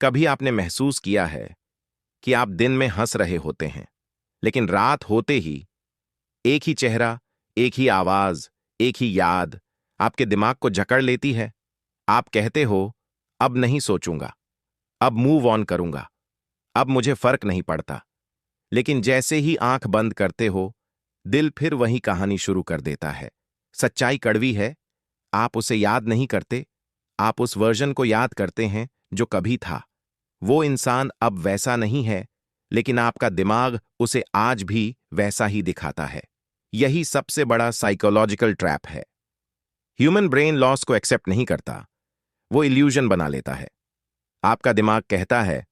कभी आपने महसूस किया है कि आप दिन में हंस रहे होते हैं, लेकिन रात होते ही एक ही चेहरा, एक ही आवाज, एक ही याद आपके दिमाग को जकड़ लेती है? आप कहते हो, अब नहीं सोचूंगा, अब मूव ऑन करूंगा, अब मुझे फर्क नहीं पड़ता। लेकिन जैसे ही आंख बंद करते हो, दिल फिर वही कहानी शुरू कर देता है। सच्चाई कड़वी है, आप उसे याद नहीं करते, आप उस वर्जन को याद करते हैं जो कभी था। वो इंसान अब वैसा नहीं है, लेकिन आपका दिमाग उसे आज भी वैसा ही दिखाता है। यही सबसे बड़ा साइकोलॉजिकल ट्रैप है। ह्यूमन ब्रेन लॉस को एक्सेप्ट नहीं करता, वो इल्यूजन बना लेता है। आपका दिमाग कहता है,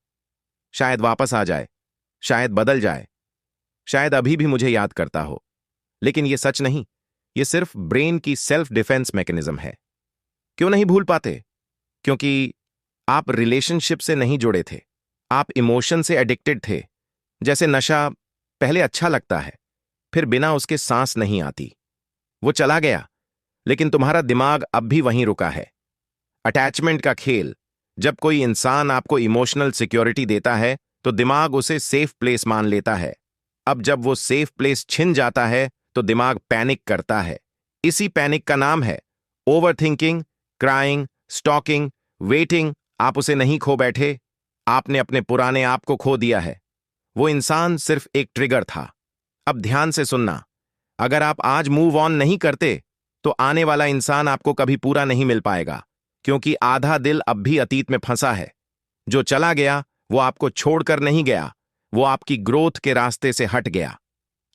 शायद वापस आ जाए, शायद बदल जाए, शायद अभी भी मुझे याद करता हो। लेकिन ये सच नहीं, ये सिर्फ ब्रेन की सेल्फ डिफेंस मैकेनिज्म है। क्यों नहीं भूल पाते? क्योंकि आप रिलेशनशिप से नहीं जुड़े थे, आप इमोशन से एडिक्टेड थे। जैसे नशा पहले अच्छा लगता है, फिर बिना उसके सांस नहीं आती। वो चला गया, लेकिन तुम्हारा दिमाग अब भी वहीं रुका है। अटैचमेंट का खेल। जब कोई इंसान आपको इमोशनल सिक्योरिटी देता है, तो दिमाग उसे सेफ प्लेस मान लेता है। अब जब वो सेफ प्लेस छिन जाता है, तो दिमाग पैनिक करता है। इसी पैनिक का नाम है ओवरथिंकिंग, क्राइंग, स्टॉकिंग, वेटिंग। आप उसे नहीं खो बैठे, आपने अपने पुराने आप को खो दिया है। वो इंसान सिर्फ एक ट्रिगर था। अब ध्यान से सुनना, अगर आप आज मूव ऑन नहीं करते, तो आने वाला इंसान आपको कभी पूरा नहीं मिल पाएगा, क्योंकि आधा दिल अब भी अतीत में फंसा है। जो चला गया वो आपको छोड़कर नहीं गया, वो आपकी ग्रोथ के रास्ते से हट गया।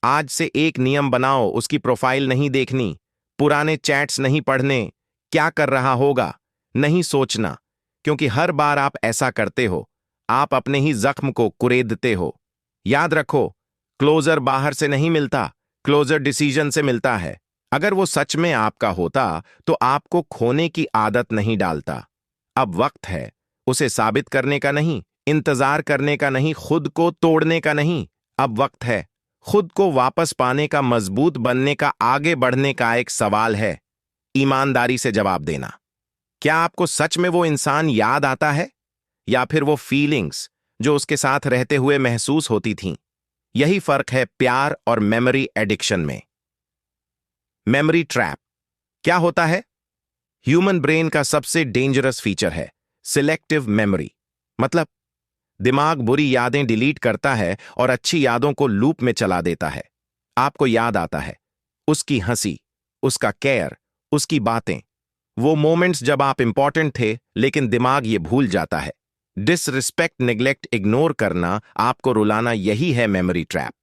आज से एक नियम बनाओ, उसकी प्रोफाइल नहीं देखनी, पुराने चैट्स नहीं पढ़ने, क्या कर रहा होगा नहीं सोचना, क्योंकि हर बार आप ऐसा करते हो, आप अपने ही जख्म को कुरेदते हो। याद रखो, क्लोजर बाहर से नहीं मिलता, क्लोजर डिसीजन से मिलता है। अगर वो सच में आपका होता, तो आपको खोने की आदत नहीं डालता। अब वक्त है उसे साबित करने का नहीं, इंतजार करने का नहीं, खुद को तोड़ने का नहीं। अब वक्त है खुद को वापस पाने का, मजबूत बनने का, आगे बढ़ने का। एक सवाल है, ईमानदारी से जवाब देना। क्या आपको सच में वो इंसान याद आता है, या फिर वो फीलिंग्स जो उसके साथ रहते हुए महसूस होती थीं? यही फर्क है प्यार और मेमोरी एडिक्शन में। मेमोरी ट्रैप क्या होता है? ह्यूमन ब्रेन का सबसे डेंजरस फीचर है सिलेक्टिव मेमोरी। मतलब दिमाग बुरी यादें डिलीट करता है और अच्छी यादों को लूप में चला देता है। आपको याद आता है उसकी हंसी, उसका केयर, उसकी बातें, वो मोमेंट्स जब आप इंपॉर्टेंट थे, लेकिन दिमाग ये भूल जाता है। डिसरिस्पेक्ट, नेग्लेक्ट, इग्नोर करना, आपको रुलाना, यही है मेमोरी ट्रैप।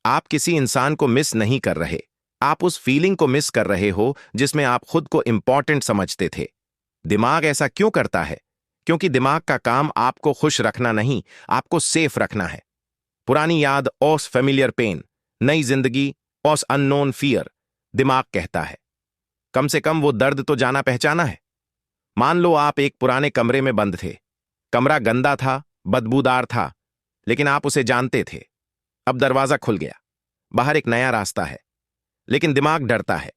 आप किसी इंसान को मिस नहीं कर रहे, आप उस फीलिंग को मिस कर रहे हो जिसमें आप खुद को इंपॉर्टेंट समझते थे। दिमाग ऐसा क्यों करता है? क्योंकि दिमाग का काम आपको खुश रखना नहीं, आपको सेफ रखना है। पुरानी याद ऑस फेमिलियर पेन, नई जिंदगी ऑस अननोन फियर। दिमाग कहता है, कम से कम वो दर्द तो जाना पहचाना है। मान लो आप एक पुराने कमरे में बंद थे। कमरा गंदा था, बदबूदार था, लेकिन आप उसे जानते थे। अब दरवाजा खुल गया, बाहर एक नया रास्ता है, लेकिन दिमाग डरता है।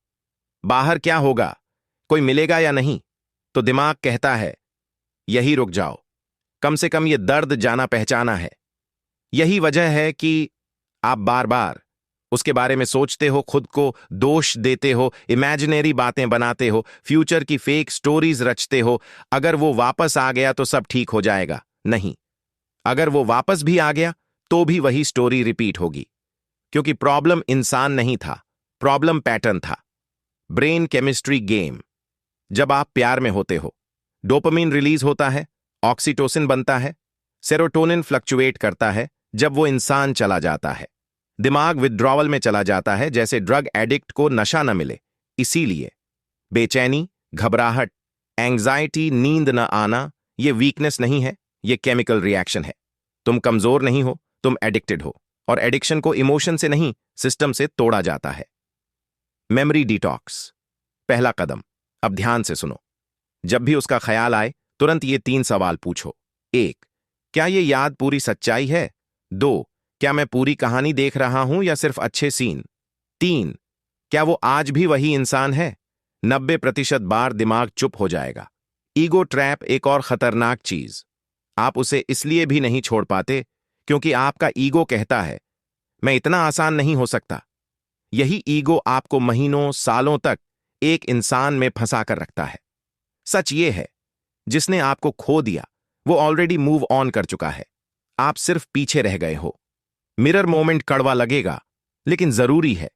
बाहर क्या होगा, कोई मिलेगा या नहीं? तो दिमाग कहता है, यही रुक जाओ, कम से कम ये दर्द जाना पहचाना है। यही वजह है कि आप बार बार उसके बारे में सोचते हो, खुद को दोष देते हो, इमेजिनरी बातें बनाते हो, फ्यूचर की फेक स्टोरीज रचते हो। अगर वो वापस आ गया तो सब ठीक हो जाएगा। नहीं, अगर वो वापस भी आ गया तो भी वही स्टोरी रिपीट होगी, क्योंकि प्रॉब्लम इंसान नहीं था, प्रॉब्लम पैटर्न था। Brain chemistry game. जब आप प्यार में होते हो, डोपामिन रिलीज होता है, ऑक्सीटोसिन बनता है, सेरोटोनिन फ्लक्चुएट करता है। जब वो इंसान चला जाता है, दिमाग विथड्रॉवल में चला जाता है, जैसे ड्रग एडिक्ट को नशा न मिले। इसीलिए बेचैनी, घबराहट, एंग्जाइटी, नींद न आना, ये वीकनेस नहीं है, ये केमिकल रिएक्शन है। तुम कमजोर नहीं हो, तुम एडिक्टेड हो, और एडिक्शन को इमोशन से नहीं, सिस्टम से तोड़ा जाता है। Memory detox. पहला कदम, अब ध्यान से सुनो। जब भी उसका ख्याल आए, तुरंत ये 3 सवाल पूछो। 1, क्या ये याद पूरी सच्चाई है? 2, क्या मैं पूरी कहानी देख रहा हूं या सिर्फ अच्छे सीन? 3, क्या वो आज भी वही इंसान है? 90% बार दिमाग चुप हो जाएगा। ईगो ट्रैप एक और खतरनाक चीज। आप उसे इसलिए भी नहीं छोड़ पाते क्योंकि आपका ईगो कहता है मैं इतना आसान नहीं हो सकता। यही ईगो आपको महीनों सालों तक एक इंसान में फंसा कर रखता है। सच ये है, जिसने आपको खो दिया वो ऑलरेडी मूव ऑन कर चुका है, आप सिर्फ पीछे रह गए हो। मिरर मोमेंट कड़वा लगेगा, लेकिन जरूरी है।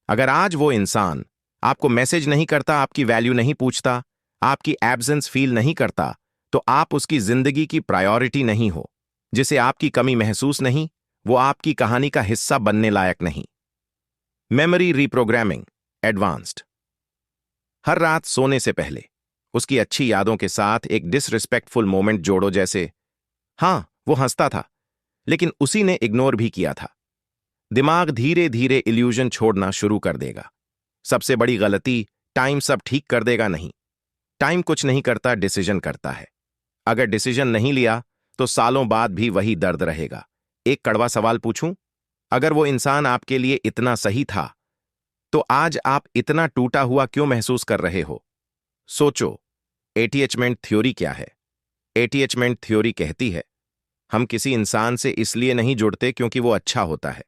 अगर आज वो इंसान आपको मैसेज नहीं करता, आपकी वैल्यू नहीं पूछता, आपकी एब्सेंस फील नहीं करता, तो आप उसकी जिंदगी की प्रायोरिटी नहीं हो। जिसे आपकी कमी महसूस नहीं, वो आपकी कहानी का हिस्सा बनने लायक नहीं। Memory reprogramming advanced. हर रात सोने से पहले उसकी अच्छी यादों के साथ एक डिसरिस्पेक्टफुल मोमेंट जोड़ो, जैसे हां वो हंसता था लेकिन उसी ने इग्नोर भी किया था। दिमाग धीरे धीरे इल्यूजन छोड़ना शुरू कर देगा। सबसे बड़ी गलती, टाइम सब ठीक कर देगा नहीं। टाइम कुछ नहीं करता, डिसीजन करता है। अगर डिसीजन नहीं लिया तो सालों बाद भी वही दर्द रहेगा। एक कड़वा सवाल पूछूं, अगर वो इंसान आपके लिए इतना सही था तो आज आप इतना टूटा हुआ क्यों महसूस कर रहे हो? सोचो, अटैचमेंट थ्योरी क्या है? अटैचमेंट थ्योरी कहती है हम किसी इंसान से इसलिए नहीं जुड़ते क्योंकि वो अच्छा होता है,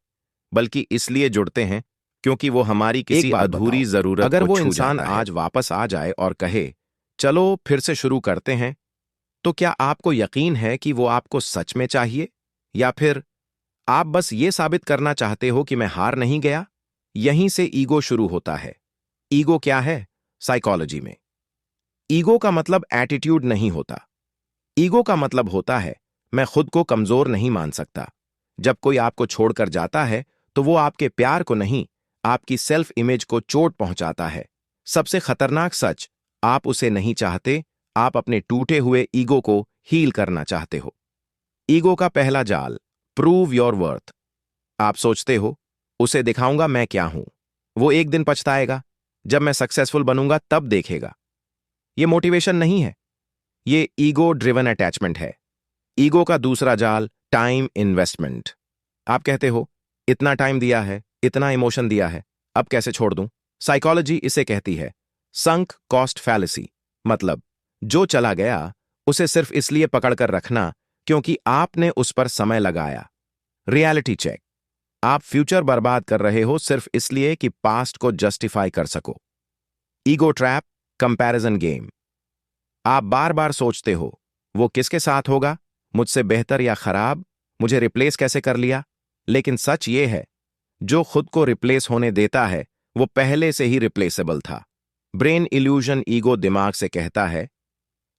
बल्कि इसलिए जुड़ते हैं क्योंकि वो हमारी किसी अधूरी जरूरत अगर को वो छू इंसान जाता है। आज वापस आ जाए और कहे चलो फिर से शुरू करते हैं, तो क्या आपको यकीन है कि वो आपको सच में चाहिए, या फिर आप बस ये साबित करना चाहते हो कि मैं हार नहीं गया? यहीं से ईगो शुरू होता है। ईगो क्या है साइकोलॉजी में? ईगो का मतलब एटीट्यूड नहीं होता। ईगो का मतलब होता है मैं खुद को कमजोर नहीं मान सकता। जब कोई आपको छोड़कर जाता है तो वो आपके प्यार को नहीं, आपकी सेल्फ इमेज को चोट पहुंचाता है। सबसे खतरनाक सच, आप उसे नहीं चाहते, आप अपने टूटे हुए ईगो को हील करना चाहते हो। ईगो का पहला जाल, प्रूव योर वर्थ। आप सोचते हो उसे दिखाऊंगा मैं क्या हूं, वो एक दिन पछताएगा, जब मैं सक्सेसफुल बनूंगा तब देखेगा। ये मोटिवेशन नहीं है, ये ईगो ड्रिवन अटैचमेंट है। ईगो का दूसरा जाल, टाइम इन्वेस्टमेंट। आप कहते हो इतना टाइम दिया है, इतना इमोशन दिया है, अब कैसे छोड़ दूं? साइकोलॉजी इसे कहती है संक कॉस्ट फैलेसी। मतलब जो चला गया उसे सिर्फ इसलिए पकड़कर रखना क्योंकि आपने उस पर समय लगाया। रियलिटी चेक, आप फ्यूचर बर्बाद कर रहे हो सिर्फ इसलिए कि पास्ट को जस्टिफाई कर सको। Ego trap, comparison game. आप बार बार सोचते हो वो किसके साथ होगा, मुझसे बेहतर या खराब, मुझे रिप्लेस कैसे कर लिया। लेकिन सच ये है, जो खुद को रिप्लेस होने देता है वो पहले से ही रिप्लेसेबल था। Brain illusion. ईगो दिमाग से कहता है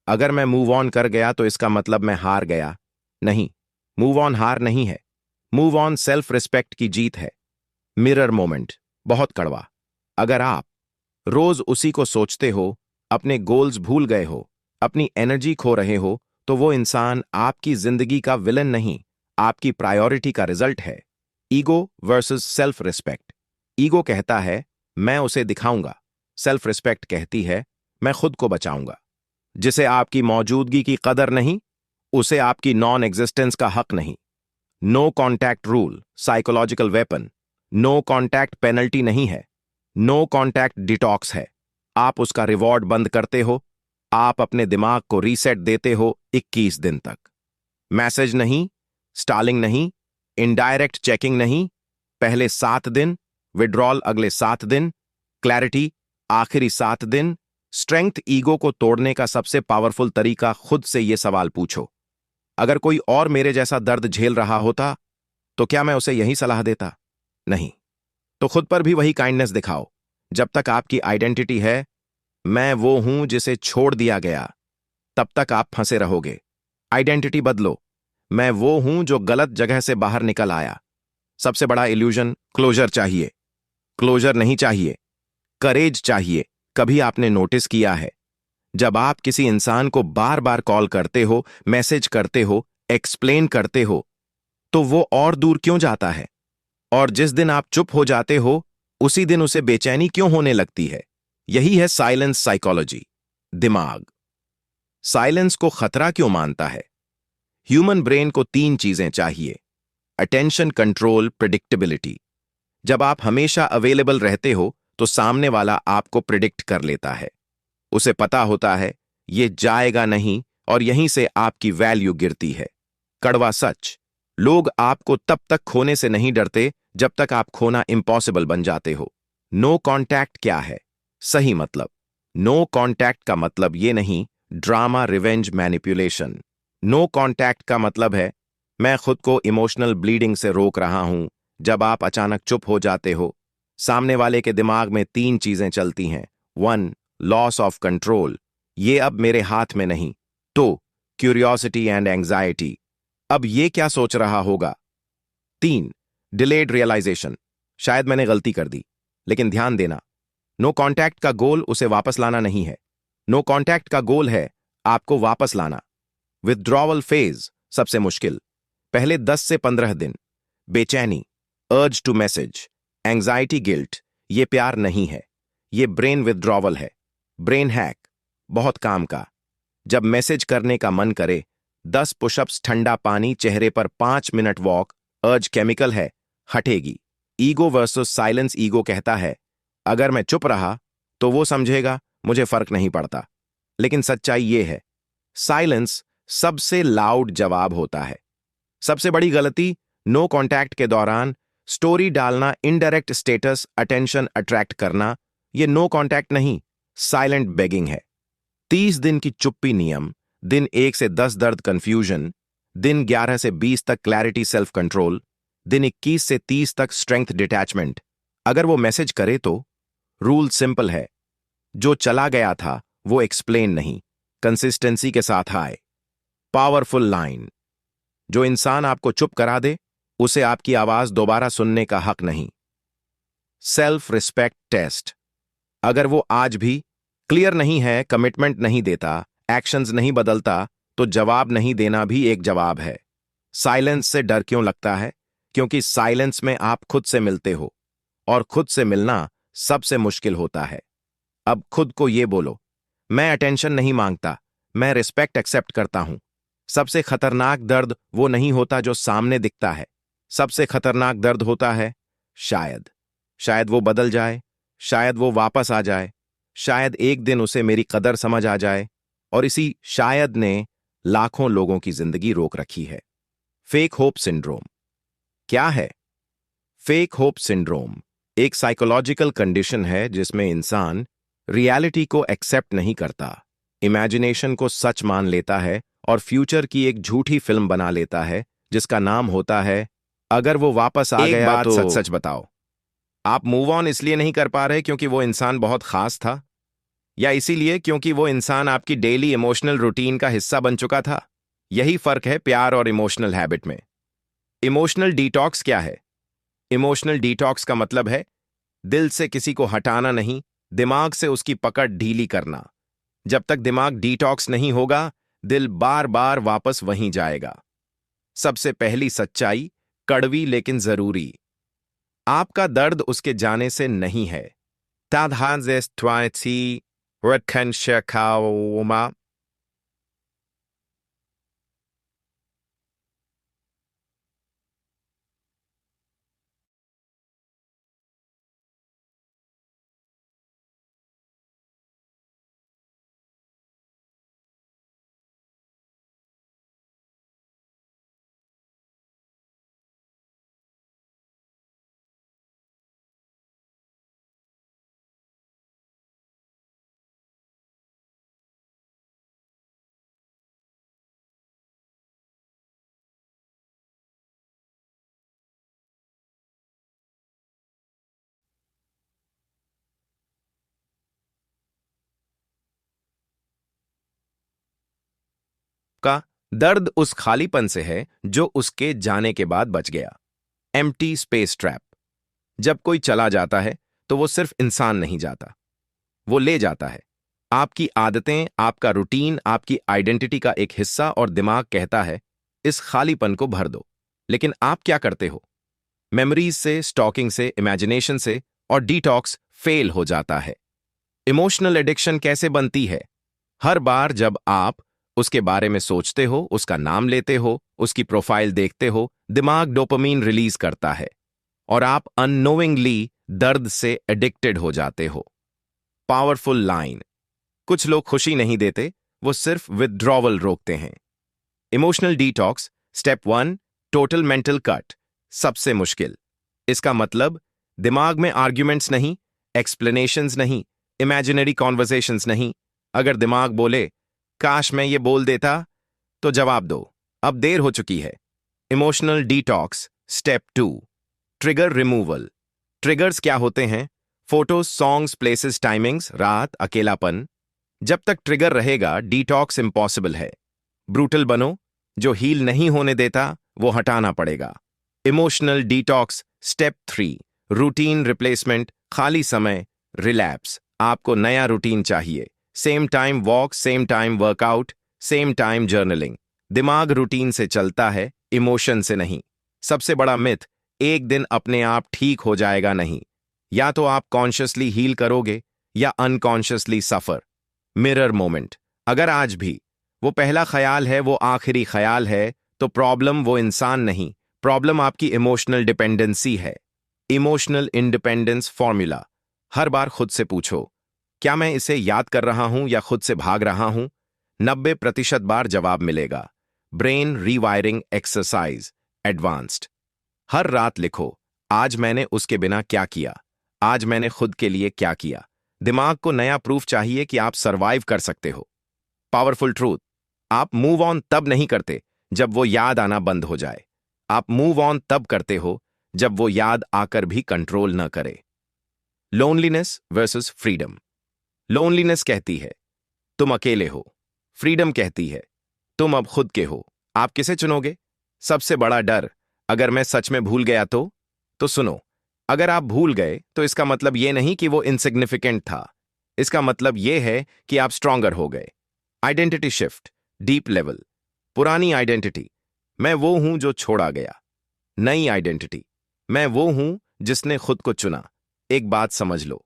अगर मैं मूव ऑन कर गया तो इसका मतलब मैं हार गया। नहीं, मूव ऑन हार नहीं है, मूव ऑन सेल्फ रिस्पेक्ट की जीत है। मिरर मोमेंट, बहुत कड़वा। अगर आप रोज उसी को सोचते हो, अपने गोल्स भूल गए हो, अपनी एनर्जी खो रहे हो, तो वो इंसान आपकी जिंदगी का विलन नहीं, आपकी प्रायोरिटी का रिजल्ट है। Ego versus self respect. Ego कहता है मैं उसे दिखाऊंगा, सेल्फ रिस्पेक्ट कहती है मैं खुद को बचाऊंगा। जिसे आपकी मौजूदगी की कदर नहीं, उसे आपकी नॉन एग्जिस्टेंस का हक नहीं। No contact rule, psychological weapon. No contact penalty नहीं है, नो कॉन्टैक्ट डिटॉक्स है। आप उसका रिवॉर्ड बंद करते हो, आप अपने दिमाग को रीसेट देते हो 21 दिन तक। मैसेज नहीं, स्टालिंग नहीं, इनडायरेक्ट चेकिंग नहीं, पहले 7 दिन, विड्रॉल अगले 7 दिन, क्लैरिटी आखिरी 7 दिन। स्ट्रेंथ। ईगो को तोड़ने का सबसे पावरफुल तरीका, खुद से यह सवाल पूछो अगर कोई और मेरे जैसा दर्द झेल रहा होता तो क्या मैं उसे यही सलाह देता? नहीं। तो खुद पर भी वही काइंडनेस दिखाओ। जब तक आपकी आइडेंटिटी है मैं वो हूं जिसे छोड़ दिया गया, तब तक आप फंसे रहोगे। आइडेंटिटी बदलो, मैं वो हूं जो गलत जगह से बाहर निकल आया। सबसे बड़ा इल्यूजन, क्लोजर चाहिए। क्लोजर नहीं चाहिए, करेज चाहिए। कभी आपने नोटिस किया है जब आप किसी इंसान को बार बार कॉल करते हो, मैसेज करते हो, एक्सप्लेन करते हो, तो वो और दूर क्यों जाता है? और जिस दिन आप चुप हो जाते हो उसी दिन उसे बेचैनी क्यों होने लगती है? यही है साइलेंस साइकोलॉजी। दिमाग साइलेंस को खतरा क्यों मानता है? ह्यूमन ब्रेन को 3 चीजें चाहिए, अटेंशन, कंट्रोल, प्रिडिक्टेबिलिटी। जब आप हमेशा अवेलेबल रहते हो तो सामने वाला आपको प्रिडिक्ट कर लेता है। उसे पता होता है ये जाएगा नहीं, और यहीं से आपकी वैल्यू गिरती है। कड़वा सच, लोग आपको तब तक खोने से नहीं डरते जब तक आप खोना इम्पॉसिबल बन जाते हो। नो कॉन्टैक्ट क्या है? सही मतलब। नो कॉन्टैक्ट का मतलब ये नहीं drama, revenge, manipulation. No contact का मतलब है मैं खुद को इमोशनल ब्लीडिंग से रोक रहा हूं। जब आप अचानक चुप हो जाते हो, सामने वाले के दिमाग में तीन चीजें चलती हैं। 1. लॉस ऑफ कंट्रोल, ये अब मेरे हाथ में नहीं। 2. क्यूरियोसिटी एंड एंग्जाइटी, अब ये क्या सोच रहा होगा। 3. डिलेड रियलाइजेशन, शायद मैंने गलती कर दी। लेकिन ध्यान देना, नो कॉन्टैक्ट का गोल उसे वापस लाना नहीं है। नो कॉन्टैक्ट का गोल है आपको वापस लाना। विथड्रॉवल फेज सबसे मुश्किल। पहले 10 से 15 दिन बेचैनी, urge to message, anxiety, guilt, ये प्यार नहीं है, ये ब्रेन विथड्रॉवल है। ब्रेन हैक, बहुत काम का। जब मैसेज करने का मन करे, 10 पुशअप्स, ठंडा पानी, चेहरे पर 5 मिनट वॉक, अर्ज केमिकल है, हटेगी। ईगो वर्सेस साइलेंस, ईगो कहता है अगर मैं चुप रहा तो वो समझेगा मुझे फर्क नहीं पड़ता। लेकिन सच्चाई ये है, साइलेंस सबसे लाउड जवाब होता है। सबसे बड़ी गलती नो कॉन्टैक्ट के दौरान स्टोरी डालना, इनडायरेक्ट स्टेटस, अटेंशन अट्रैक्ट करना, ये नो कॉन्टैक्ट नहीं, साइलेंट बेगिंग है। 30 दिन की चुप्पी नियम, दिन 1 से 10 दर्द कंफ्यूजन, दिन 11 से 20 तक क्लैरिटी सेल्फ कंट्रोल, दिन 21 से 30 तक स्ट्रेंथ डिटैचमेंट। अगर वो मैसेज करे तो रूल सिंपल है, जो चला गया था वो एक्सप्लेन नहीं, कंसिस्टेंसी के साथ आए। पावरफुल लाइन, जो इंसान आपको चुप करा दे उसे आपकी आवाज दोबारा सुनने का हक नहीं। सेल्फ रिस्पेक्ट टेस्ट, अगर वो आज भी क्लियर नहीं है, कमिटमेंट नहीं देता, एक्शंस नहीं बदलता, तो जवाब नहीं देना भी एक जवाब है। साइलेंस से डर क्यों लगता है? क्योंकि साइलेंस में आप खुद से मिलते हो, और खुद से मिलना सबसे मुश्किल होता है। अब खुद को ये बोलो, मैं अटेंशन नहीं मांगता, मैं रिस्पेक्ट एक्सेप्ट करता हूं। सबसे खतरनाक दर्द वो नहीं होता जो सामने दिखता है, सबसे खतरनाक दर्द होता है शायद वो बदल जाए, शायद वो वापस आ जाए, शायद एक दिन उसे मेरी कदर समझ आ जाए। और इसी शायद ने लाखों लोगों की जिंदगी रोक रखी है। फेक होप सिंड्रोम क्या है? फेक होप सिंड्रोम एक साइकोलॉजिकल कंडीशन है जिसमें इंसान रियलिटी को एक्सेप्ट नहीं करता, इमेजिनेशन को सच मान लेता है और फ्यूचर की एक झूठी फिल्म बना लेता है जिसका नाम होता है अगर वो वापस आ गया बात तो। सच सच बताओ, आप मूव ऑन इसलिए नहीं कर पा रहे क्योंकि वो इंसान बहुत खास था, या इसीलिए क्योंकि वो इंसान आपकी डेली इमोशनल रूटीन का हिस्सा बन चुका था? यही फर्क है प्यार और इमोशनल हैबिट में। इमोशनल डिटॉक्स क्या है? इमोशनल डिटॉक्स का मतलब है दिल से किसी को हटाना नहीं, दिमाग से उसकी पकड़ ढीली करना। जब तक दिमाग डिटॉक्स नहीं होगा, दिल बार बार वापस वहीं जाएगा। सबसे पहली सच्चाई, कड़वी लेकिन जरूरी, आपका दर्द उसके जाने से नहीं है। का दर्द उस खालीपन से है जो उसके जाने के बाद बच गया। एम्प्टी स्पेस ट्रैप, जब कोई चला जाता है तो वो सिर्फ इंसान नहीं जाता, वो ले जाता है आपकी आदतें, आपका रूटीन, आपकी आइडेंटिटी का एक हिस्सा, और दिमाग कहता है इस खालीपन को भर दो। लेकिन आप क्या करते हो? मेमोरीज से, स्टॉकिंग से, इमेजिनेशन से, और डिटॉक्स फेल हो जाता है। इमोशनल एडिक्शन कैसे बनती है? हर बार जब आप उसके बारे में सोचते हो, उसका नाम लेते हो, उसकी प्रोफाइल देखते हो, दिमाग डोपामीन रिलीज करता है और आप अननोइंगली दर्द से एडिक्टेड हो जाते हो। पावरफुल लाइन, कुछ लोग खुशी नहीं देते, वो सिर्फ विथड्रॉवल रोकते हैं। Emotional detox step 1, total mental cut. सबसे मुश्किल। इसका मतलब दिमाग में आर्ग्यूमेंट्स नहीं, एक्सप्लेनेशंस नहीं, इमेजिनरी कॉन्वर्सेशंस नहीं। अगर दिमाग बोले काश मैं ये बोल देता, तो जवाब दो, अब देर हो चुकी है। Emotional detox step 2, trigger removal. Triggers क्या होते हैं? फोटोज, सॉन्ग्स, प्लेसेस, टाइमिंग्स, रात, अकेलापन। जब तक ट्रिगर रहेगा डिटॉक्स इम्पॉसिबल है। ब्रूटल बनो, जो हील नहीं होने देता वो हटाना पड़ेगा। Emotional detox step 3, routine replacement. खाली समय, रिलैप्स। आपको नया रूटीन चाहिए। Same time walk, same time workout, same time journaling. दिमाग रूटीन से चलता है, इमोशन से नहीं। सबसे बड़ा मिथ, एक दिन अपने आप ठीक हो जाएगा नहीं। या तो आप कॉन्शियसली हील करोगे या अनकॉन्शियसली सफर। Mirror moment. अगर आज भी वो पहला ख्याल है वो आखिरी ख्याल है, तो प्रॉब्लम वो इंसान नहीं, प्रॉब्लम आपकी इमोशनल डिपेंडेंसी है। Emotional independence formula. हर बार खुद से पूछो, क्या मैं इसे याद कर रहा हूं या खुद से भाग रहा हूं? 90% बार जवाब मिलेगा। Brain rewiring exercise advanced. हर रात लिखो, आज मैंने उसके बिना क्या किया, आज मैंने खुद के लिए क्या किया। दिमाग को नया प्रूफ चाहिए कि आप सरवाइव कर सकते हो। पावरफुल ट्रूथ, आप मूव ऑन तब नहीं करते जब वो याद आना बंद हो जाए। आप मूव ऑन तब करते हो जब वो याद आकर भी कंट्रोल न करे। Loneliness versus freedom. लोनलीनेस कहती है तुम अकेले हो, फ्रीडम कहती है तुम अब खुद के हो। आप किसे चुनोगे? सबसे बड़ा डर, अगर मैं सच में भूल गया तो सुनो, अगर आप भूल गए तो इसका मतलब यह नहीं कि वो इनसिग्निफिकेंट था। इसका मतलब यह है कि आप स्ट्रॉन्गर हो गए। Identity shift deep level. पुरानी आइडेंटिटी, मैं वो हूं जो छोड़ा गया। नई आइडेंटिटी, मैं वो हूं जिसने खुद को चुना। एक बात समझ लो,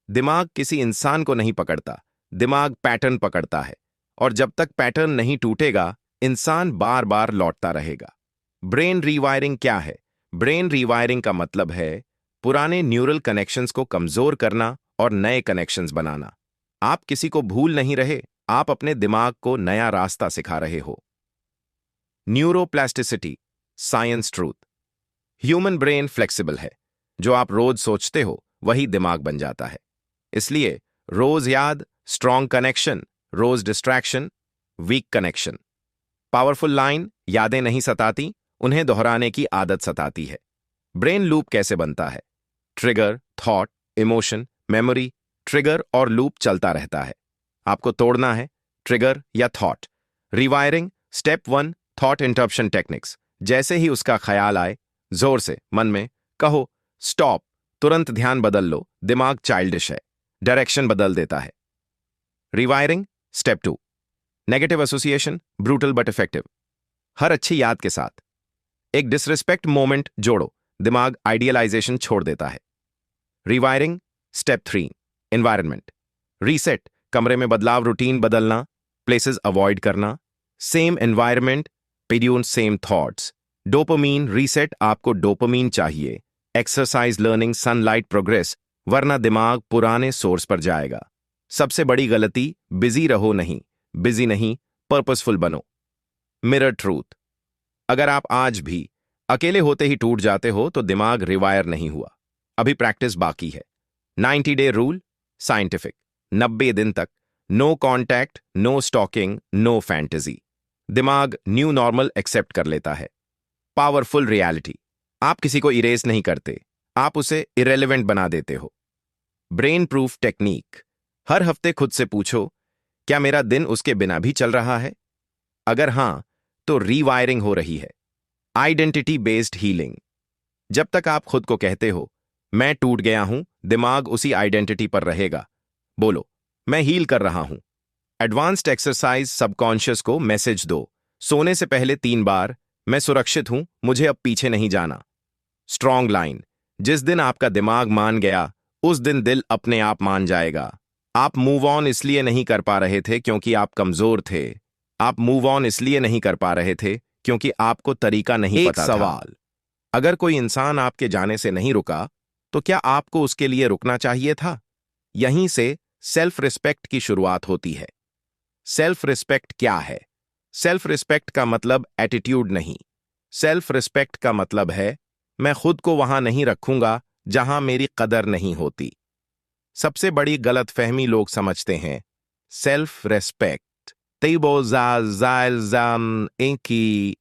दिमाग किसी इंसान को नहीं पकड़ता, दिमाग पैटर्न पकड़ता है। और जब तक पैटर्न नहीं टूटेगा, इंसान बार बार लौटता रहेगा। ब्रेन रीवायरिंग क्या है? ब्रेन रीवायरिंग का मतलब है पुराने न्यूरल कनेक्शंस को कमजोर करना और नए कनेक्शंस बनाना। आप किसी को भूल नहीं रहे, आप अपने दिमाग को नया रास्ता सिखा रहे हो। Neuroplasticity science truth. Human brain flexible है। जो आप रोज सोचते हो वही दिमाग बन जाता है। इसलिए रोज याद, स्ट्रॉन्ग कनेक्शन, रोज distraction, weak connection. Powerful line, यादें नहीं सताती, उन्हें दोहराने की आदत सताती है। ब्रेन लूप कैसे बनता है? Trigger, thought, emotion, memory. Trigger और लूप चलता रहता है। आपको तोड़ना है, ट्रिगर या thought. Rewiring step 1, thought interruption techniques. जैसे ही उसका ख्याल आए, जोर से मन में कहो स्टॉप, तुरंत ध्यान बदल लो। दिमाग चाइल्डिश है, डायरेक्शन बदल देता है। Rewiring step 2, negative association brutal but effective. हर अच्छी याद के साथ एक डिसरिस्पेक्ट मोमेंट जोड़ो, दिमाग आइडियलाइजेशन छोड़ देता है। Rewiring step 3, environment reset. कमरे में बदलाव, रूटीन बदलना, प्लेसेस अवॉइड करना। Same environment, produce same thoughts. Dopamine reset, आपको डोपामीन चाहिए। एक्सरसाइज, लर्निंग, सनलाइट, प्रोग्रेस, वरना दिमाग पुराने सोर्स पर जाएगा। सबसे बड़ी गलती, बिजी रहो नहीं, बिजी नहीं, पर्पसफुल बनो। मिरर ट्रूथ, अगर आप आज भी अकेले होते ही टूट जाते हो तो दिमाग रिवायर नहीं हुआ, अभी प्रैक्टिस बाकी है। 90 डे रूल साइंटिफिक, 90 दिन तक no contact, no stalking, no fantasy. दिमाग न्यू नॉर्मल एक्सेप्ट कर लेता है। पावरफुल रियलिटी, आप किसी को इरेज नहीं करते, आप उसे इरेलीवेंट बना देते हो। ब्रेन प्रूफ टेक्निक, हर हफ्ते खुद से पूछो, क्या मेरा दिन उसके बिना भी चल रहा है? अगर हां, तो रीवायरिंग हो रही है। आइडेंटिटी बेस्ड हीलिंग, जब तक आप खुद को कहते हो मैं टूट गया हूं, दिमाग उसी आइडेंटिटी पर रहेगा। बोलो मैं हील कर रहा हूं। एडवांस्ड एक्सरसाइज, सबकॉन्शियस को मैसेज दो, सोने से पहले 3 बार, मैं सुरक्षित हूं, मुझे अब पीछे नहीं जाना। स्ट्रॉन्ग लाइन, जिस दिन आपका दिमाग मान गया उस दिन दिल अपने आप मान जाएगा। आप मूव ऑन इसलिए नहीं कर पा रहे थे क्योंकि आप कमजोर थे। आप मूव ऑन इसलिए नहीं कर पा रहे थे क्योंकि आपको तरीका नहीं पता था। एक सवाल, अगर कोई इंसान आपके जाने से नहीं रुका तो क्या आपको उसके लिए रुकना चाहिए था? यहीं से सेल्फ रिस्पेक्ट की शुरुआत होती है। सेल्फ रिस्पेक्ट क्या है? सेल्फ रिस्पेक्ट का मतलब एटीट्यूड नहीं। सेल्फ रिस्पेक्ट का मतलब है मैं खुद को वहां नहीं रखूंगा जहां मेरी कदर नहीं होती। सबसे बड़ी गलतफहमी लोग समझते हैं सेल्फ रिस्पेक्ट की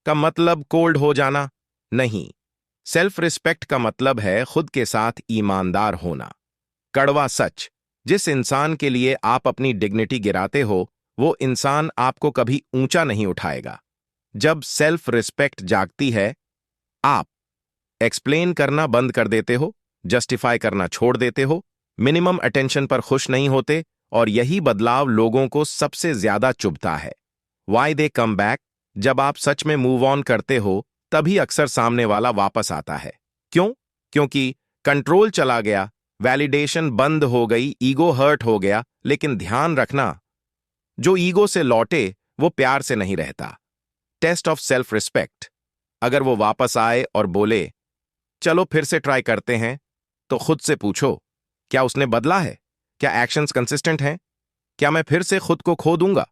का मतलब कोल्ड हो जाना नहीं। सेल्फ रिस्पेक्ट का मतलब है खुद के साथ ईमानदार होना। कड़वा सच, जिस इंसान के लिए आप अपनी डिग्निटी गिराते हो वो इंसान आपको कभी ऊंचा नहीं उठाएगा। जब सेल्फ रिस्पेक्ट जागती है आप एक्सप्लेन करना बंद कर देते हो, जस्टिफाई करना छोड़ देते हो, मिनिमम अटेंशन पर खुश नहीं होते, और यही बदलाव लोगों को सबसे ज्यादा चुभता है। Why they come back? जब आप सच में मूव ऑन करते हो तभी अक्सर सामने वाला वापस आता है। क्यों? क्योंकि कंट्रोल चला गया, वैलिडेशन बंद हो गई, ईगो हर्ट हो गया। लेकिन ध्यान रखना, जो ईगो से लौटे वो प्यार से नहीं रहता। टेस्ट ऑफ सेल्फ रिस्पेक्ट, अगर वो वापस आए और बोले चलो फिर से ट्राई करते हैं, तो खुद से पूछो क्या उसने बदला है? क्या एक्शंस कंसिस्टेंट हैं? क्या मैं फिर से खुद को खो दूंगा?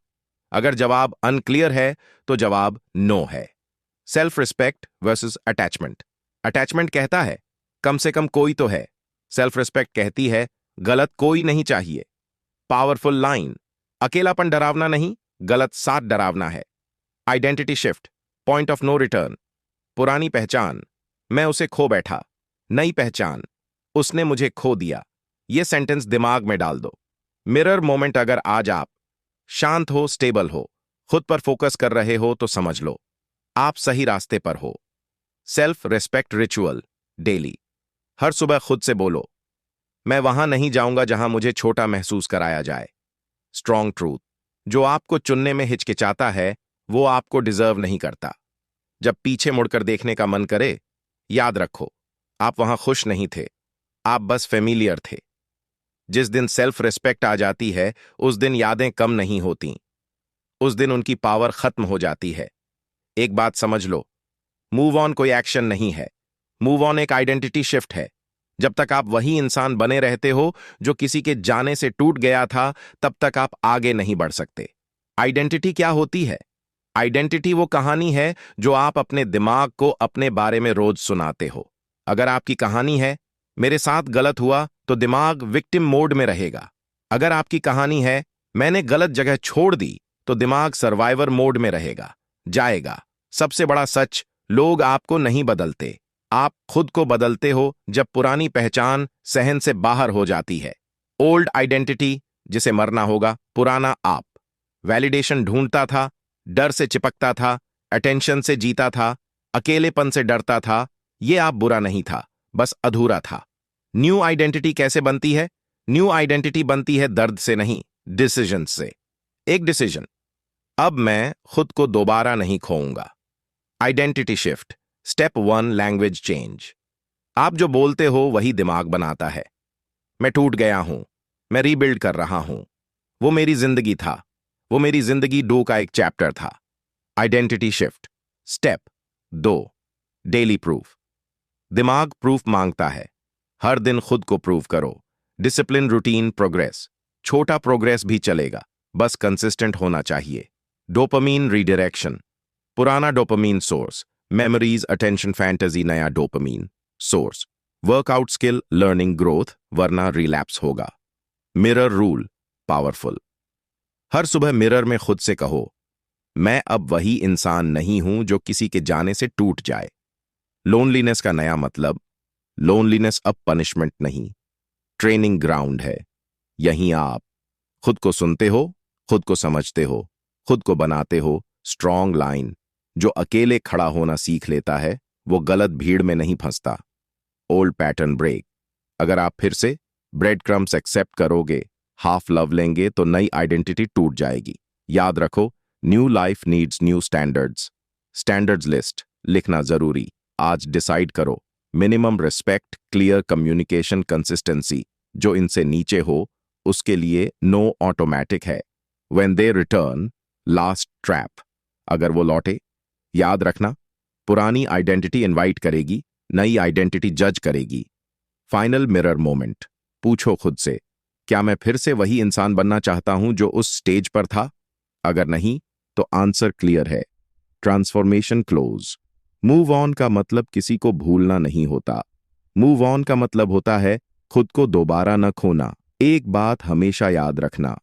अगर जवाब अनक्लियर है तो जवाब नो है। Self respect versus attachment. Attachment कहता है कम से कम कोई तो है। सेल्फ रिस्पेक्ट कहती है गलत कोई नहीं चाहिए। पावरफुल लाइन, अकेलापन डरावना नहीं, गलत साथ डरावना है। Identity shift, point of no return. पुरानी पहचान, मैं उसे खो बैठा। नई पहचान, उसने मुझे खो दिया। यह सेंटेंस दिमाग में डाल दो। मिरर मोमेंट, अगर आज आप शांत हो, स्टेबल हो, खुद पर फोकस कर रहे हो तो समझ लो आप सही रास्ते पर हो। Self respect ritual, daily. हर सुबह खुद से बोलो मैं वहां नहीं जाऊंगा जहां मुझे छोटा महसूस कराया जाए। स्ट्रॉन्ग ट्रूथ, जो आपको चुनने में हिचकिचाता है वो आपको डिजर्व नहीं करता। जब पीछे मुड़कर देखने का मन करे, याद रखो आप वहां खुश नहीं थे, आप बस फेमिलियर थे। जिस दिन सेल्फ रिस्पेक्ट आ जाती है उस दिन यादें कम नहीं होती, उस दिन उनकी पावर खत्म हो जाती है। एक बात समझ लो, मूव ऑन कोई एक्शन नहीं है, मूव ऑन एक आइडेंटिटी शिफ्ट है। जब तक आप वही इंसान बने रहते हो जो किसी के जाने से टूट गया था, तब तक आप आगे नहीं बढ़ सकते। आइडेंटिटी क्या होती है? आइडेंटिटी वो कहानी है जो आप अपने दिमाग को अपने बारे में रोज सुनाते हो। अगर आपकी कहानी है मेरे साथ गलत हुआ, तो दिमाग विक्टिम मोड में रहेगा। अगर आपकी कहानी है मैंने गलत जगह छोड़ दी, तो दिमाग सर्वाइवर मोड में रहेगा, जाएगा। सबसे बड़ा सच, लोग आपको नहीं बदलते, आप खुद को बदलते हो जब पुरानी पहचान सहन से बाहर हो जाती है। ओल्ड आइडेंटिटी, जिसे मरना होगा। पुराना आप वैलिडेशन ढूंढता था, डर से चिपकता था, अटेंशन से जीता था, अकेलेपन से डरता था। ये आप बुरा नहीं था, बस अधूरा था। न्यू आइडेंटिटी कैसे बनती है? न्यू आइडेंटिटी बनती है दर्द से नहीं, डिसीजन से। एक डिसीजन, अब मैं खुद को दोबारा नहीं खोऊंगा। Identity shift, step 1, language change. आप जो बोलते हो वही दिमाग बनाता है। मैं टूट गया हूं, मैं रीबिल्ड कर रहा हूं, वो मेरी जिंदगी था, वो मेरी जिंदगी 2 का एक चैप्टर था। Identity shift. Step 2, daily proof. दिमाग प्रूफ मांगता है, हर दिन खुद को प्रूव करो। Discipline, routine, progress. छोटा प्रोग्रेस भी चलेगा, बस कंसिस्टेंट होना चाहिए। डोपामीन रीडायरेक्शन, पुराना dopamine source, memories, attention, fantasy, नया dopamine source. Workout, skill, learning, growth, वरना रिलैप्स होगा। Mirror rule, powerful. हर सुबह मिरर में खुद से कहो मैं अब वही इंसान नहीं हूं जो किसी के जाने से टूट जाए। लोनलीनेस का नया मतलब, लोनलीनेस अब पनिशमेंट नहीं, ट्रेनिंग ग्राउंड है। यहीं आप खुद को सुनते हो, खुद को समझते हो, खुद को बनाते हो स्ट्रॉन्ग लाइन। जो अकेले खड़ा होना सीख लेता है वो गलत भीड़ में नहीं फंसता। Old pattern break. अगर आप फिर से ब्रेड क्रम्स एक्सेप्ट करोगे, हाफ लव लेंगे, तो नई आइडेंटिटी टूट जाएगी। याद रखो, new life needs new standards. Standards list लिखना जरूरी। आज डिसाइड करो, minimum respect, clear communication, consistency. जो इनसे नीचे हो उसके लिए नो ऑटोमेटिक है। When they return, last trap. अगर वो लौटे, याद रखना, पुरानी आइडेंटिटी इनवाइट करेगी, नई आइडेंटिटी जज करेगी। Final mirror moment. पूछो खुद से, क्या मैं फिर से वही इंसान बनना चाहता हूं जो उस स्टेज पर था? अगर नहीं, तो आंसर क्लियर है। Transformation close. मूव ऑन का मतलब किसी को भूलना नहीं होता। मूव ऑन का मतलब होता है खुद को दोबारा न खोना। एक बात हमेशा याद रखना,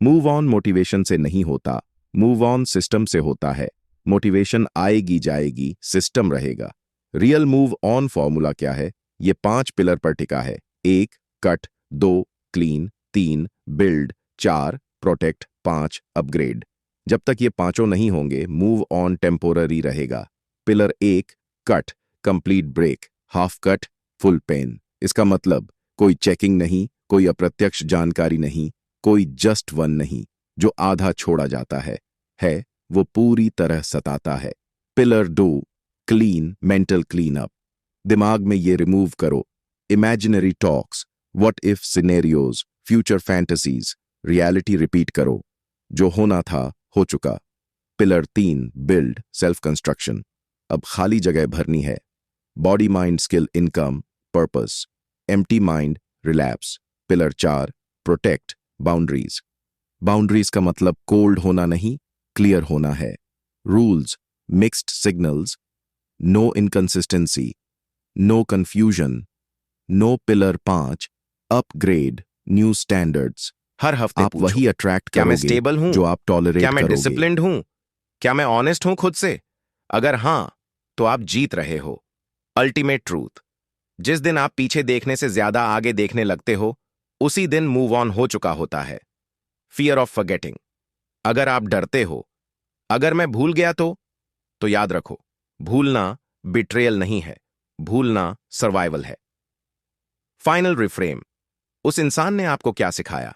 मूव ऑन मोटिवेशन से नहीं होता, मूव ऑन सिस्टम से होता है। मोटिवेशन आएगी जाएगी, सिस्टम रहेगा। रियल मूव ऑन फॉर्मूला क्या है? ये 5 पिलर पर टिका है। 1 cut, 2 clean, 3 build, 4 protect, 5 upgrade. जब तक ये पांचों नहीं होंगे, मूव ऑन टेम्पोररी रहेगा। Pillar 1 cut, complete break, half cut, full pain. इसका मतलब कोई चेकिंग नहीं, कोई अप्रत्यक्ष जानकारी नहीं, कोई जस्ट वन नहीं। जो आधा छोड़ा जाता है वो पूरी तरह सताता है। Pillar 2 clean, mental clean up. दिमाग में ये रिमूव करो, imaginary talks, what if scenarios, future fantasies. Reality repeat करो, जो होना था हो चुका। Pillar 3 build, self construction. अब खाली जगह भरनी है। Body mind skill income purpose. Empty mind relapse. Pillar 4 protect, boundaries. Boundaries का मतलब कोल्ड होना नहीं, क्लियर होना है। Rules, mixed signals, no inconsistency, no confusion, no. Pillar 5 upgrade, new standards. हर हफ्ते आप पूछो, वही अट्रैक्ट क्या मैं करोगे स्टेबल हूं? जो आप टॉलरेट क्या मैं करोगे। डिसिप्लिन्ड हूं? क्या मैं ऑनेस्ट हूं खुद से? अगर हां, तो आप जीत रहे हो। Ultimate truth. जिस दिन आप पीछे देखने से ज्यादा आगे देखने लगते हो, उसी दिन मूव ऑन हो चुका होता है। Fear of forgetting. अगर आप डरते हो, अगर मैं भूल गया तो याद रखो, भूलना बिट्रेयल नहीं है, भूलना सर्वाइवल है। Final reframe. उस इंसान ने आपको क्या सिखाया?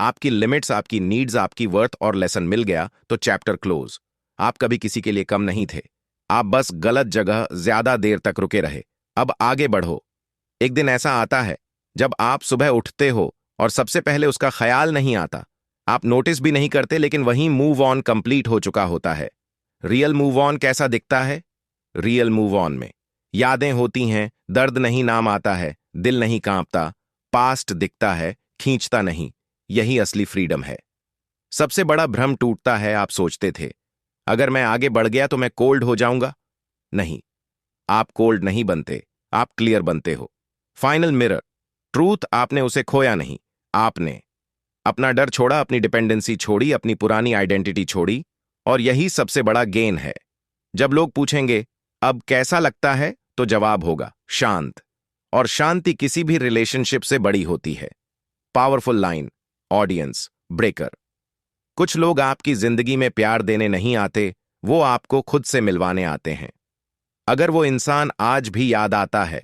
आपकी लिमिट्स, आपकी नीड्स, आपकी वर्थ और लेसन मिल गया तो चैप्टर क्लोज। आप कभी किसी के लिए कम नहीं थे, आप बस गलत जगह ज्यादा देर तक रुके रहे। अब आगे बढ़ो। एक दिन ऐसा आता है जब आप सुबह उठते हो और सबसे पहले उसका ख्याल नहीं आता। आप नोटिस भी नहीं करते, लेकिन वहीं मूव ऑन कंप्लीट हो चुका होता है। रियल मूव ऑन कैसा दिखता है? रियल मूव ऑन में यादें होती हैं, दर्द नहीं नाम आता है, दिल नहीं कांपता, पास्ट दिखता है, खींचता नहीं। यही असली फ्रीडम है। सबसे बड़ा भ्रम टूटता है। आप सोचते थे, अगर मैं आगे बढ़ गया तो मैं कोल्ड हो जाऊंगा। नहीं, आप कोल्ड नहीं बनते, आप क्लियर बनते हो। Final mirror truth. आपने उसे खोया नहीं, आपने अपना डर छोड़ा, अपनी डिपेंडेंसी छोड़ी, अपनी पुरानी आइडेंटिटी छोड़ी। और यही सबसे बड़ा गेन है। जब लोग पूछेंगे अब कैसा लगता है, तो जवाब होगा शांत। और शांति किसी भी रिलेशनशिप से बड़ी होती है। Powerful line, audience breaker. कुछ लोग आपकी जिंदगी में प्यार देने नहीं आते, वो आपको खुद से मिलवाने आते हैं। अगर वो इंसान आज भी याद आता है,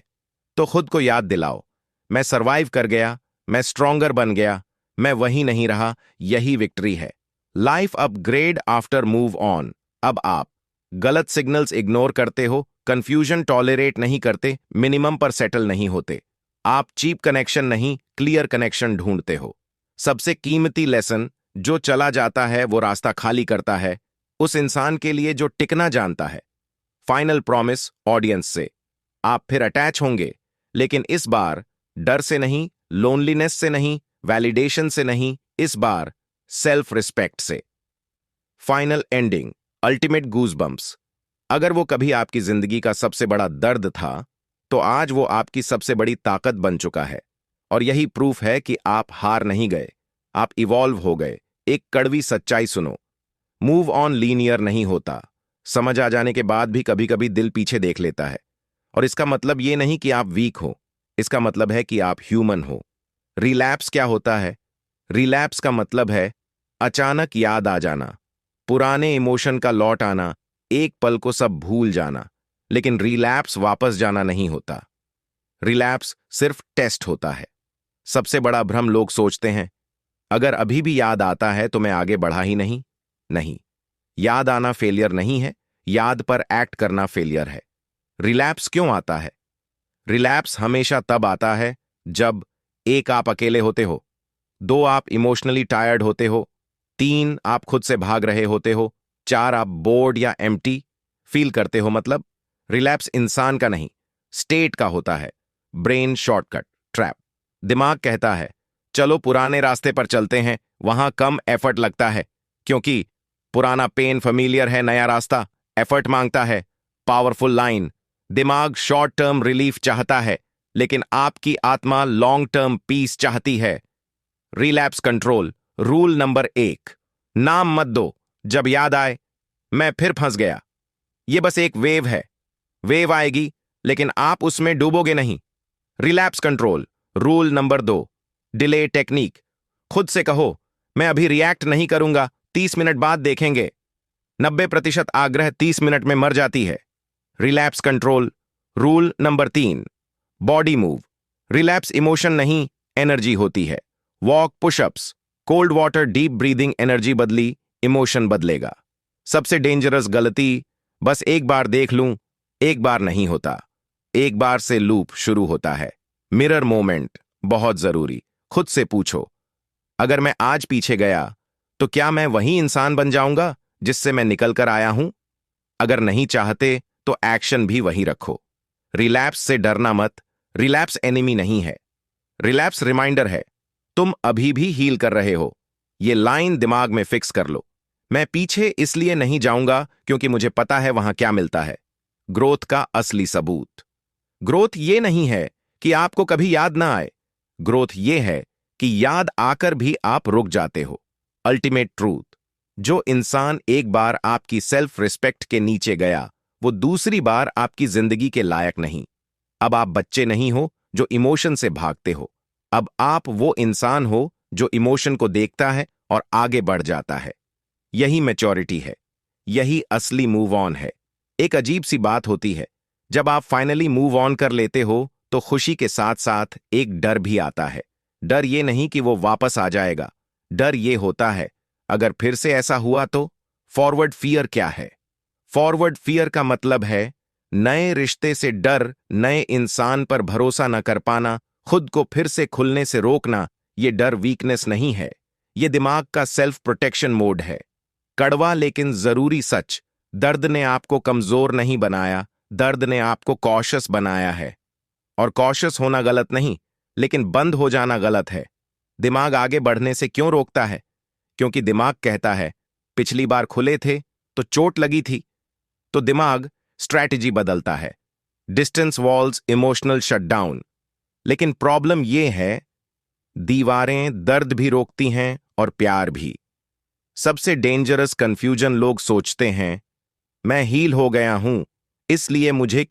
तो खुद को याद दिलाओ, मैं सरवाइव कर गया, मैं स्ट्रॉन्गर बन गया, मैं वही नहीं रहा। यही विक्ट्री है। Life upgrade after move on. अब आप गलत सिग्नल्स इग्नोर करते हो, कंफ्यूजन टॉलरेट नहीं करते, मिनिमम पर सेटल नहीं होते। आप चीप कनेक्शन नहीं, क्लियर कनेक्शन ढूंढते हो। सबसे कीमती लेसन, जो चला जाता है वो रास्ता खाली करता है उस इंसान के लिए जो टिकना जानता है। फाइनल प्रॉमिस ऑडियंस से, आप फिर अटैच होंगे, लेकिन इस बार डर से नहीं, लोनलीनेस से नहीं, वैलिडेशन से नहीं, इस बार सेल्फ रिस्पेक्ट से। Final ending, ultimate goosebumps. अगर वो कभी आपकी जिंदगी का सबसे बड़ा दर्द था, तो आज वो आपकी सबसे बड़ी ताकत बन चुका है। और यही प्रूफ है कि आप हार नहीं गए, आप इवॉल्व हो गए। एक कड़वी सच्चाई सुनो, मूव ऑन लीनियर नहीं होता। समझ आ जाने के बाद भी कभी कभी दिल पीछे देख लेता है। और इसका मतलब ये नहीं कि आप वीक हो, इसका मतलब है कि आप ह्यूमन हो। रिलैप्स क्या होता है? रिलैप्स का मतलब है अचानक याद आ जाना, पुराने इमोशन का लौट आना, एक पल को सब भूल जाना। लेकिन रिलैप्स वापस जाना नहीं होता। रिलैप्स सिर्फ टेस्ट होता है। सबसे बड़ा भ्रम लोग सोचते हैं, अगर अभी भी याद आता है तो मैं आगे बढ़ा ही नहीं। नहीं, याद आना फेलियर नहीं है, याद पर एक्ट करना फेलियर है। रिलैप्स क्यों आता है? रिलैप्स हमेशा तब आता है जब 1 आप अकेले होते हो, 2 आप इमोशनली टायर्ड होते हो, 3 आप खुद से भाग रहे होते हो, 4 आप बोर्ड या एम्प्टी फील करते हो। मतलब रिलैप्स इंसान का नहीं, स्टेट का होता है। Brain shortcut trap. दिमाग कहता है चलो पुराने रास्ते पर चलते हैं, वहां कम एफर्ट लगता है, क्योंकि पुराना पेन फेमिलियर है, नया रास्ता एफर्ट मांगता है। Powerful line. दिमाग शॉर्ट टर्म रिलीफ चाहता है, लेकिन आपकी आत्मा लॉन्ग टर्म पीस चाहती है। रिलैप्स कंट्रोल रूल नंबर 1, नाम मत दो। जब याद आए मैं फिर फंस गया, यह बस एक वेव है। वेव आएगी लेकिन आप उसमें डूबोगे नहीं। Relapse control rule number 2, delay technique. खुद से कहो मैं अभी रिएक्ट नहीं करूंगा, 30 मिनट बाद देखेंगे। 90% आग्रह 30 मिनट में मर जाती है। Relapse control rule number 3, body move. Relapse emotion नहीं, एनर्जी होती है। Walk, pushups, cold water, deep breathing. Energy बदली, इमोशन बदलेगा। सबसे डेंजरस गलती, बस एक बार देख लूं। एक बार नहीं होता, एक बार से लूप शुरू होता है। मिरर मोमेंट बहुत जरूरी। खुद से पूछो, अगर मैं आज पीछे गया तो क्या मैं वही इंसान बन जाऊंगा जिससे मैं निकल कर आया हूं? अगर नहीं चाहते तो एक्शन भी वही रखो। रिलैप्स से डरना मत। रिलैप्स एनिमी नहीं है, रिलैप्स रिमाइंडर है। तुम अभी भी हील कर रहे हो। ये लाइन दिमाग में फिक्स कर लो। मैं पीछे इसलिए नहीं जाऊंगा क्योंकि मुझे पता है वहां क्या मिलता है। ग्रोथ का असली सबूत। ग्रोथ ये नहीं है कि आपको कभी याद ना आए। ग्रोथ ये है कि याद आकर भी आप रुक जाते हो। अल्टीमेट ट्रूथ, जो इंसान एक बार आपकी सेल्फ रिस्पेक्ट के नीचे गया, वो दूसरी बार आपकी जिंदगी के लायक नहीं। अब आप बच्चे नहीं हो जो इमोशन से भागते हो। अब आप वो इंसान हो जो इमोशन को देखता है और आगे बढ़ जाता है। यही मैच्योरिटी है, यही असली मूव ऑन है। एक अजीब सी बात होती है, जब आप फाइनली मूव ऑन कर लेते हो तो खुशी के साथ साथ एक डर भी आता है। डर ये नहीं कि वो वापस आ जाएगा, डर ये होता है अगर फिर से ऐसा हुआ तो। फॉरवर्ड फियर क्या है? फॉरवर्ड फियर का मतलब है नए रिश्ते से डर, नए इंसान पर भरोसा न कर पाना, खुद को फिर से खुलने से रोकना। ये डर वीकनेस नहीं है, ये दिमाग का सेल्फ प्रोटेक्शन मोड है। कड़वा लेकिन जरूरी सच, दर्द ने आपको कमजोर नहीं बनाया, दर्द ने आपको कॉशियस बनाया है। और कॉशियस होना गलत नहीं, लेकिन बंद हो जाना गलत है। दिमाग आगे बढ़ने से क्यों रोकता है? क्योंकि दिमाग कहता है पिछली बार खुले थे तो चोट लगी थी। तो दिमाग स्ट्रैटेजी बदलता है। Distance walls, emotional shutdown. लेकिन प्रॉब्लम यह है, दीवारें दर्द भी रोकती हैं और प्यार भी। सबसे डेंजरस कंफ्यूजन, लोग सोचते हैं मैं हील हो गया हूं इसलिए मुझे